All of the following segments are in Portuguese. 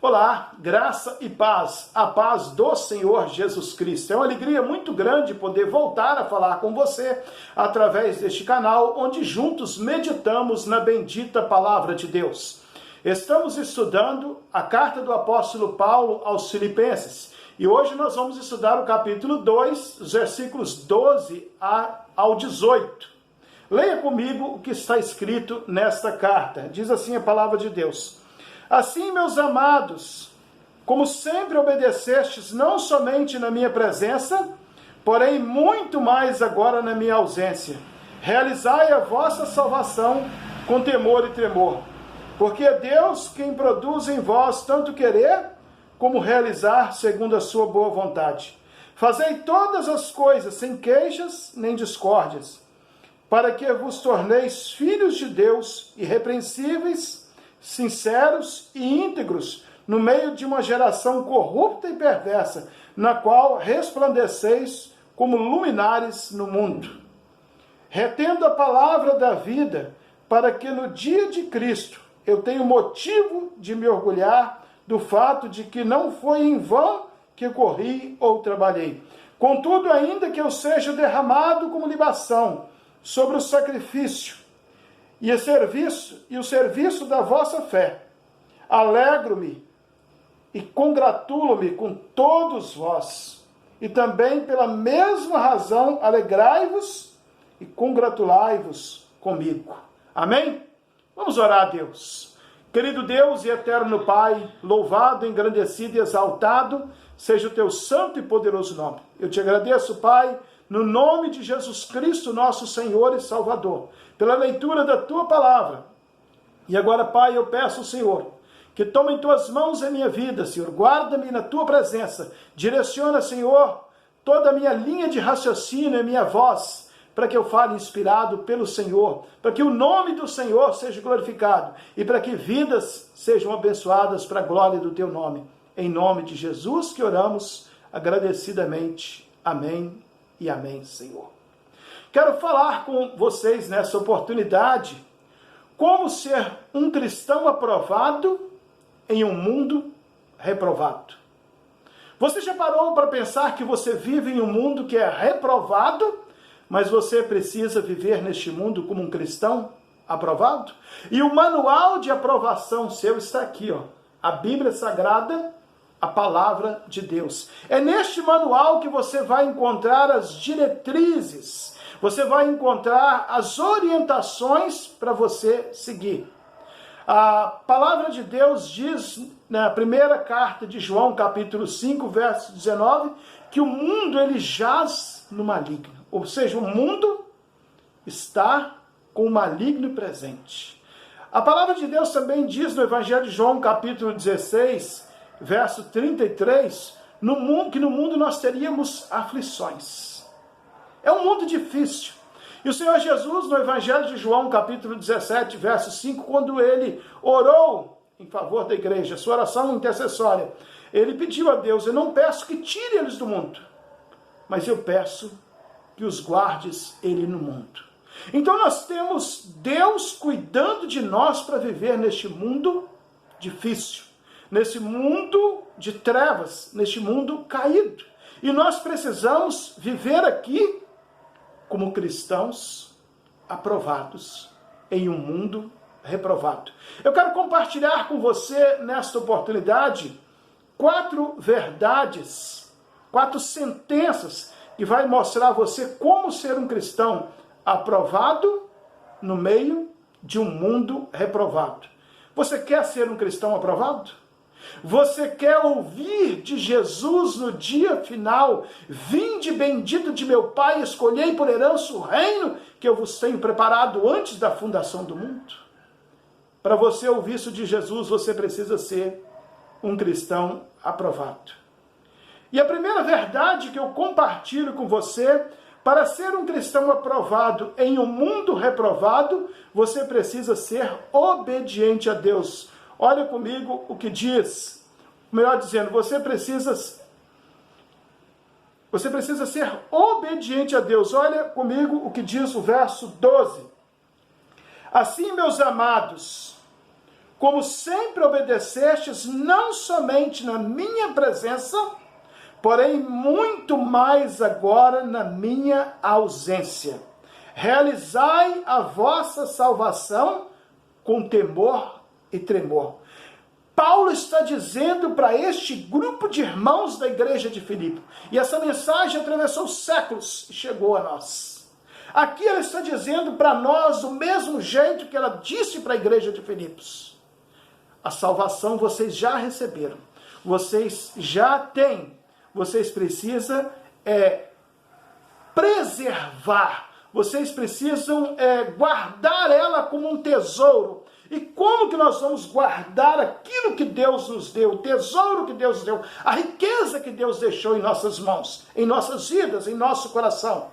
Olá, graça e paz, a paz do Senhor Jesus Cristo. É uma alegria muito grande poder voltar a falar com você através deste canal, onde juntos meditamos na bendita palavra de Deus. Estamos estudando a carta do apóstolo Paulo aos Filipenses e hoje nós vamos estudar o capítulo 2, os versículos 12 ao 18. Leia comigo o que está escrito nesta carta. Diz assim a palavra de Deus. Assim, meus amados, como sempre obedecestes, não somente na minha presença, porém muito mais agora na minha ausência, realizai a vossa salvação com temor e tremor, porque é Deus quem produz em vós tanto querer como realizar segundo a sua boa vontade. Fazei todas as coisas sem queixas nem discórdias, para que vos torneis filhos de Deus irrepreensíveis, sinceros e íntegros, no meio de uma geração corrupta e perversa, na qual resplandeceis como luminares no mundo, retendo a palavra da vida, para que no dia de Cristo eu tenha motivo de me orgulhar do fato de que não foi em vão que corri ou trabalhei. Contudo, ainda que eu seja derramado como libação sobre o sacrifício e o serviço da vossa fé, alegro-me e congratulo-me com todos vós, e também pela mesma razão alegrai-vos e congratulai-vos comigo. Amém? Vamos orar a Deus. Querido Deus e eterno Pai, louvado, engrandecido e exaltado seja o teu santo e poderoso nome. Eu te agradeço, Pai, no nome de Jesus Cristo, nosso Senhor e Salvador, pela leitura da tua palavra. E agora, Pai, eu peço ao Senhor que tome em tuas mãos a minha vida, Senhor. Guarda-me na tua presença. Direciona, Senhor, toda a minha linha de raciocínio e minha voz, para que eu fale inspirado pelo Senhor, para que o nome do Senhor seja glorificado e para que vidas sejam abençoadas para a glória do teu nome. Em nome de Jesus que oramos agradecidamente. Amém e amém, Senhor. Quero falar com vocês nessa oportunidade como ser um cristão aprovado em um mundo reprovado. Você já parou para pensar que você vive em um mundo que é reprovado, mas você precisa viver neste mundo como um cristão aprovado? E o manual de aprovação seu está aqui, ó, a Bíblia Sagrada, a palavra de Deus. É neste manual que você vai encontrar as diretrizes, você vai encontrar as orientações para você seguir. A palavra de Deus diz na primeira carta de João, capítulo 5, verso 19, que o mundo ele jaz no maligno. Ou seja, o mundo está com o maligno presente. A palavra de Deus também diz no Evangelho de João, capítulo 16, verso 33, que no mundo nós teríamos aflições. É um mundo difícil. E o Senhor Jesus, no Evangelho de João, capítulo 17, verso 5, quando ele orou em favor da igreja, sua oração intercessória, ele pediu a Deus: eu não peço que tire eles do mundo, mas eu peço que os guardes ele no mundo. Então nós temos Deus cuidando de nós para viver neste mundo difícil, nesse mundo de trevas, neste mundo caído. E nós precisamos viver aqui como cristãos aprovados em um mundo reprovado. Eu quero compartilhar com você, nesta oportunidade, 4 verdades, 4 sentenças que vai mostrar a você como ser um cristão aprovado no meio de um mundo reprovado. Você quer ser um cristão aprovado? Você quer ouvir de Jesus no dia final: vinde bendito de meu Pai, escolhei por herança o reino que eu vos tenho preparado antes da fundação do mundo? Para você ouvir isso de Jesus, você precisa ser um cristão aprovado. E a primeira verdade que eu compartilho com você: para ser um cristão aprovado em um mundo reprovado, você precisa ser obediente a Deus. Olha comigo o que diz, melhor dizendo, você precisa ser obediente a Deus. Olha comigo o que diz o verso 12. Assim, meus amados, como sempre obedecestes, não somente na minha presença, porém muito mais agora na minha ausência. Realizai a vossa salvação com temor e tremor. Paulo está dizendo para este grupo de irmãos da igreja de Filipe, e essa mensagem atravessou séculos e chegou a nós. Aqui ele está dizendo para nós do mesmo jeito que ela disse para a igreja de Filipos. A salvação vocês já receberam, vocês já têm, vocês precisam preservar, vocês precisam guardar ela como um tesouro. E como que nós vamos guardar aquilo que Deus nos deu, o tesouro que Deus nos deu, a riqueza que Deus deixou em nossas mãos, em nossas vidas, em nosso coração?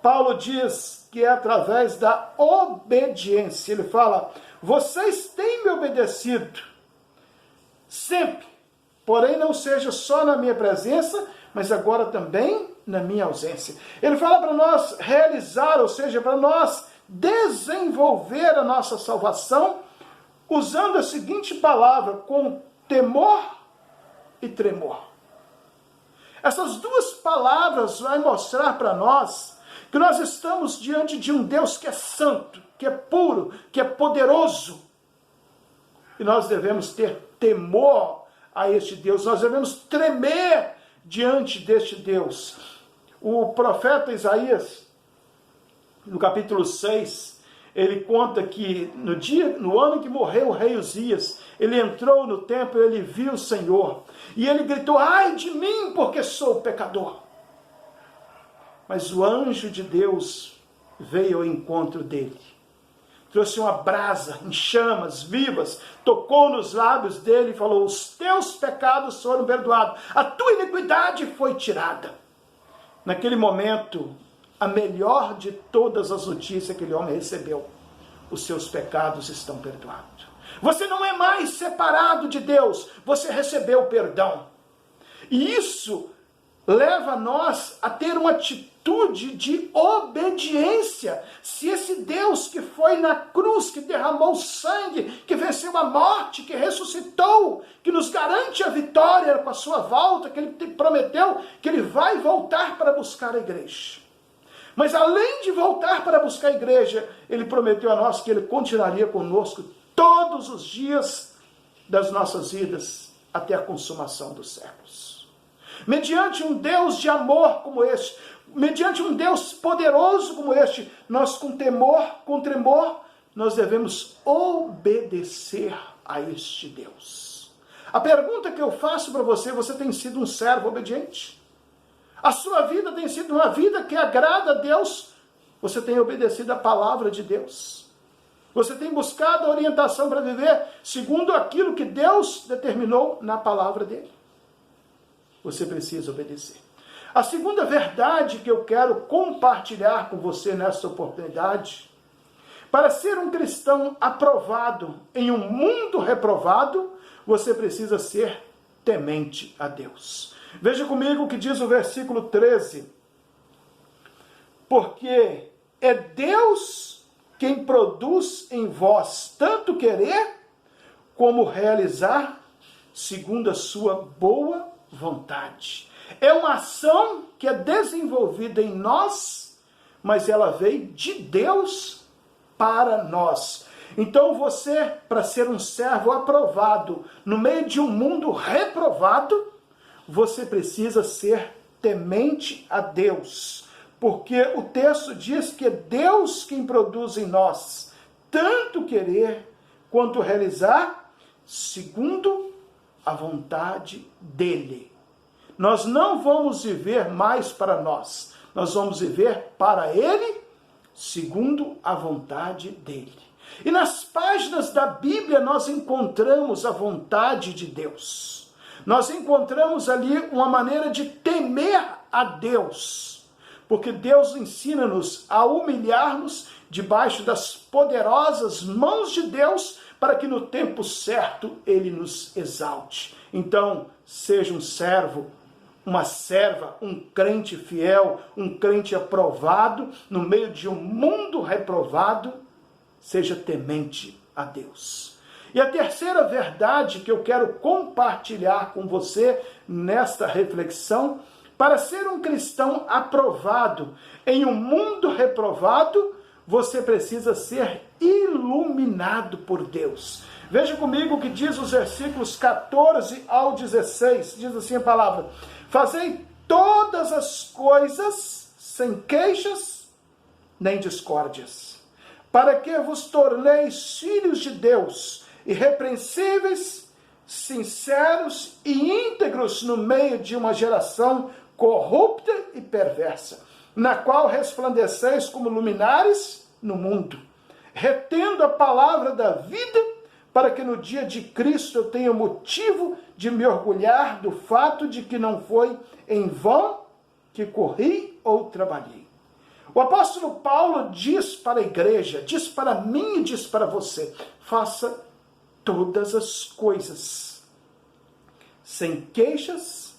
Paulo diz que é através da obediência. Ele fala, vocês têm me obedecido sempre, porém não seja só na minha presença, mas agora também na minha ausência. Ele fala para nós realizar, ou seja, para nós desenvolver a nossa salvação usando a seguinte palavra, com temor e tremor. Essas duas palavras vão mostrar para nós que nós estamos diante de um Deus que é santo, que é puro, que é poderoso. E nós devemos ter temor a este Deus, nós devemos tremer diante deste Deus. O profeta Isaías, no capítulo 6, ele conta que no ano que morreu o rei Uzias, ele entrou no templo e ele viu o Senhor. E ele gritou, ai de mim, porque sou pecador. Mas o anjo de Deus veio ao encontro dele. Trouxe uma brasa em chamas vivas, tocou nos lábios dele e falou, os teus pecados foram perdoados, a tua iniquidade foi tirada. Naquele momento, a melhor de todas as notícias que aquele homem recebeu, os seus pecados estão perdoados. Você não é mais separado de Deus, você recebeu perdão. E isso leva nós a ter uma atitude de obediência. Se esse Deus que foi na cruz, que derramou sangue, que venceu a morte, que ressuscitou, que nos garante a vitória com a sua volta, que ele prometeu que ele vai voltar para buscar a igreja. Mas além de voltar para buscar a igreja, ele prometeu a nós que ele continuaria conosco todos os dias das nossas vidas, até a consumação dos séculos. Mediante um Deus de amor como este, mediante um Deus poderoso como este, nós com temor, com tremor, nós devemos obedecer a este Deus. A pergunta que eu faço para você, você tem sido um servo obediente? A sua vida tem sido uma vida que agrada a Deus? Você tem obedecido a palavra de Deus? Você tem buscado a orientação para viver segundo aquilo que Deus determinou na palavra dele? Você precisa obedecer. A segunda verdade que eu quero compartilhar com você nesta oportunidade, para ser um cristão aprovado em um mundo reprovado, você precisa ser temente a Deus. Veja comigo o que diz o versículo 13. Porque é Deus quem produz em vós tanto querer como realizar segundo a sua boa vontade. É uma ação que é desenvolvida em nós, mas ela veio de Deus para nós. Então você, para ser um servo aprovado no meio de um mundo reprovado, você precisa ser temente a Deus, porque o texto diz que é Deus quem produz em nós tanto querer quanto realizar segundo a vontade dele. Nós não vamos viver mais para nós, nós vamos viver para ele segundo a vontade dele. E nas páginas da Bíblia nós encontramos a vontade de Deus. Nós encontramos ali uma maneira de temer a Deus, porque Deus ensina-nos a humilhar-nos debaixo das poderosas mãos de Deus, para que no tempo certo Ele nos exalte. Então, seja um servo, uma serva, um crente fiel, um crente aprovado, no meio de um mundo reprovado, seja temente a Deus. E a terceira verdade que eu quero compartilhar com você nesta reflexão: para ser um cristão aprovado em um mundo reprovado, você precisa ser iluminado por Deus. Veja comigo o que diz os versículos 14 ao 16. Diz assim a palavra: fazei todas as coisas sem queixas nem discórdias, para que vos torneis filhos de Deus, irrepreensíveis, sinceros e íntegros no meio de uma geração corrupta e perversa, na qual resplandeceis como luminares no mundo, retendo a palavra da vida, para que no dia de Cristo eu tenha motivo de me orgulhar do fato de que não foi em vão que corri ou trabalhei. O apóstolo Paulo diz para a igreja, diz para mim e diz para você: faça todas as coisas sem queixas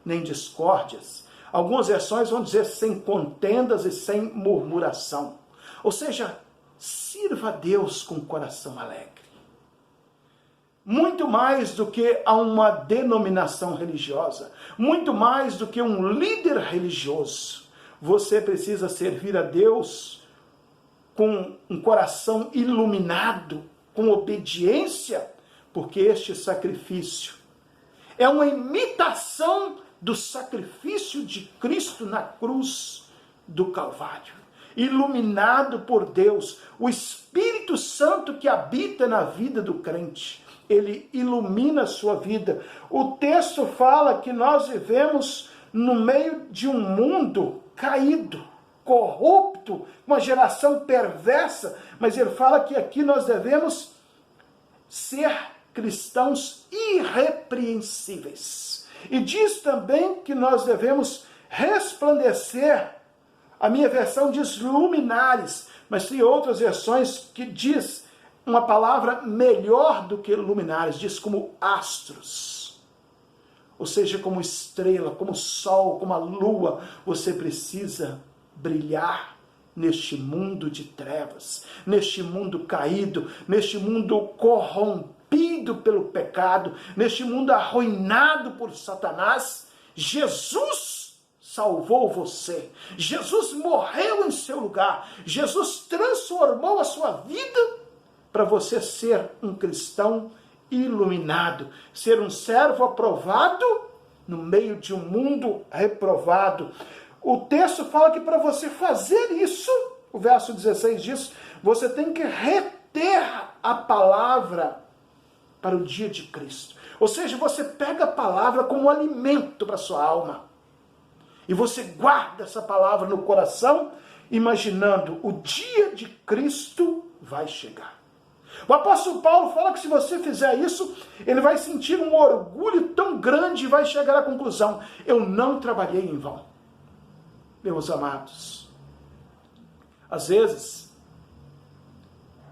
nem discórdias. Algumas versões vão dizer sem contendas e sem murmuração. Ou seja, sirva a Deus com o coração alegre. Muito mais do que a uma denominação religiosa, muito mais do que um líder religioso, você precisa servir a Deus com um coração iluminado, com obediência, porque este sacrifício é uma imitação do sacrifício de Cristo na cruz do Calvário. Iluminado por Deus, o Espírito Santo que habita na vida do crente, ele ilumina a sua vida. O texto fala que nós vivemos no meio de um mundo caído, corrupto, uma geração perversa, mas ele fala que aqui nós devemos ser cristãos irrepreensíveis. E diz também que nós devemos resplandecer. A minha versão diz luminares, mas tem outras versões que diz uma palavra melhor do que luminares, diz como astros. Ou seja, como estrela, como sol, como a lua, você precisa brilhar neste mundo de trevas, neste mundo caído, neste mundo corrompido pelo pecado, neste mundo arruinado por Satanás. Jesus salvou você. Jesus morreu em seu lugar. Jesus transformou a sua vida para você ser um cristão iluminado, ser um servo aprovado no meio de um mundo reprovado. O texto fala que para você fazer isso, o verso 16 diz, você tem que reter a palavra para o dia de Cristo. Ou seja, você pega a palavra como alimento para a sua alma. E você guarda essa palavra no coração, imaginando o dia de Cristo vai chegar. O apóstolo Paulo fala que se você fizer isso, ele vai sentir um orgulho tão grande e vai chegar à conclusão: eu não trabalhei em vão. Meus amados, às vezes,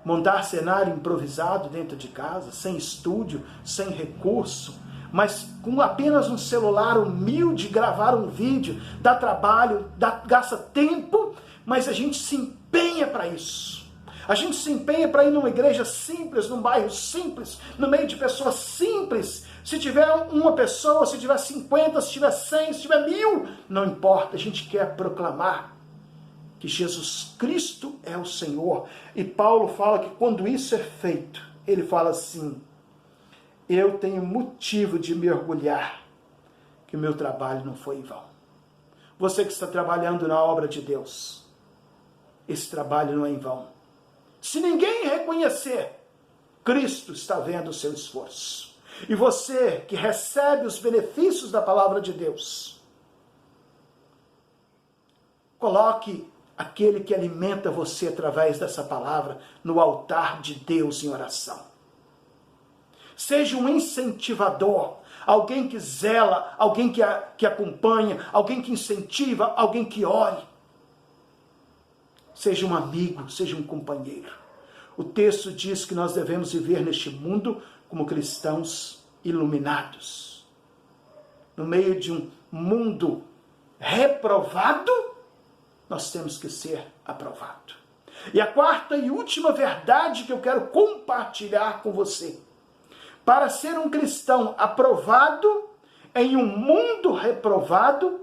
montar cenário improvisado dentro de casa, sem estúdio, sem recurso, mas com apenas um celular humilde, gravar um vídeo, dá trabalho, gasta tempo, mas a gente se empenha para isso. A gente se empenha para ir numa igreja simples, num bairro simples, no meio de pessoas simples. Se tiver uma pessoa, se tiver 50, se tiver 100, se tiver 1000, não importa. A gente quer proclamar que Jesus Cristo é o Senhor. E Paulo fala que quando isso é feito, ele fala assim: eu tenho motivo de me orgulhar que o meu trabalho não foi em vão. Você que está trabalhando na obra de Deus, esse trabalho não é em vão. Se ninguém reconhecer, Cristo está vendo o seu esforço. E você que recebe os benefícios da palavra de Deus, coloque aquele que alimenta você através dessa palavra no altar de Deus em oração. Seja um incentivador, alguém que zela, alguém que acompanha, alguém que incentiva, alguém que ore. Seja um amigo, seja um companheiro. O texto diz que nós devemos viver neste mundo como cristãos iluminados. No meio de um mundo reprovado, nós temos que ser aprovado. E a quarta e última verdade que eu quero compartilhar com você. Para ser um cristão aprovado em um mundo reprovado,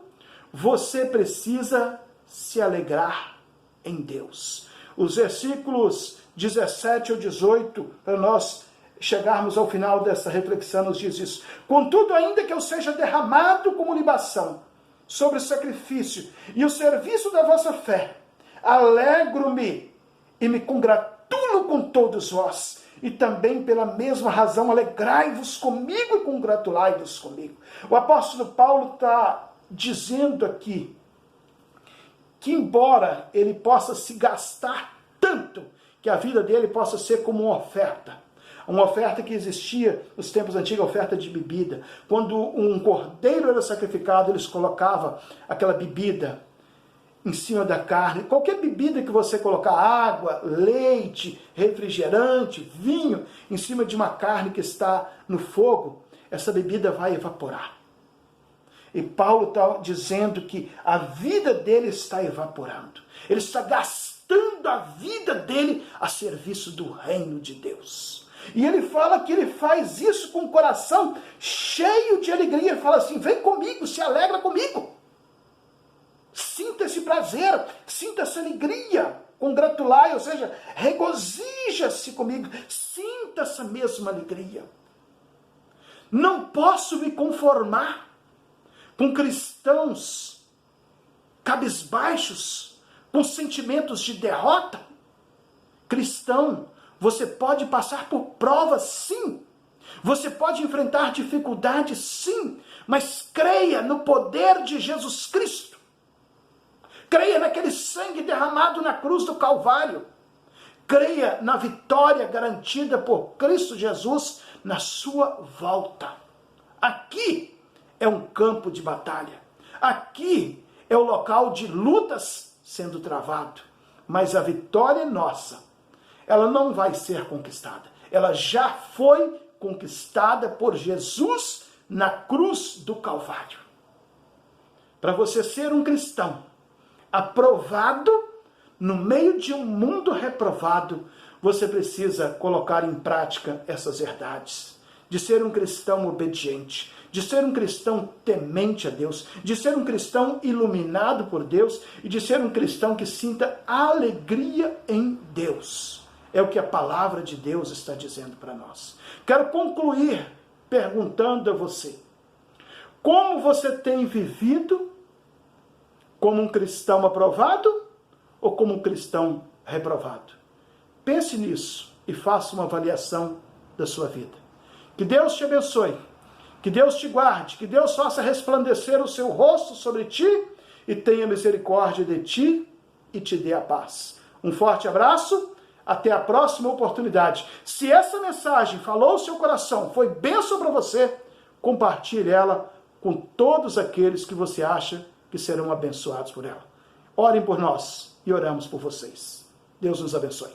você precisa se alegrar em Deus. Os versículos 17 ao 18, para nós chegarmos ao final dessa reflexão, nos diz isso. Contudo, ainda que eu seja derramado como libação sobre o sacrifício e o serviço da vossa fé, alegro-me e me congratulo com todos vós, e também pela mesma razão alegrai-vos comigo e congratulai-vos comigo. O apóstolo Paulo está dizendo aqui que embora ele possa se gastar tanto, que a vida dele possa ser como uma oferta que existia nos tempos antigos, a oferta de bebida. Quando um cordeiro era sacrificado, eles colocavam aquela bebida em cima da carne. Qualquer bebida que você colocar, água, leite, refrigerante, vinho, em cima de uma carne que está no fogo, essa bebida vai evaporar. E Paulo está dizendo que a vida dele está evaporando. Ele está gastando a vida dele a serviço do reino de Deus. E ele fala que ele faz isso com o coração cheio de alegria. Ele fala assim, vem comigo, se alegra comigo. Sinta esse prazer, sinta essa alegria, congratulai, ou seja, regozija-se comigo, sinta essa mesma alegria. Não posso me conformar com cristãos cabisbaixos, com sentimentos de derrota. Cristão, você pode passar por provas, sim. Você pode enfrentar dificuldades, sim. Mas creia no poder de Jesus Cristo. Creia naquele sangue derramado na cruz do Calvário. Creia na vitória garantida por Cristo Jesus na sua volta. Aqui é um campo de batalha. Aqui é o local de lutas sendo travado. Mas a vitória é nossa. Ela não vai ser conquistada. Ela já foi conquistada por Jesus na cruz do Calvário. Para você ser um cristão aprovado no meio de um mundo reprovado, você precisa colocar em prática essas verdades. De ser um cristão obediente, de ser um cristão temente a Deus, de ser um cristão iluminado por Deus e de ser um cristão que sinta alegria em Deus. É o que a palavra de Deus está dizendo para nós. Quero concluir perguntando a você, como você tem vivido? Como um cristão aprovado ou como um cristão reprovado? Pense nisso e faça uma avaliação da sua vida. Que Deus te abençoe, que Deus te guarde, que Deus faça resplandecer o seu rosto sobre ti e tenha misericórdia de ti e te dê a paz. Um forte abraço, até a próxima oportunidade. Se essa mensagem falou o seu coração, foi bênção para você, compartilhe ela com todos aqueles que você acha que serão abençoados por ela. Orem por nós e oramos por vocês. Deus nos abençoe.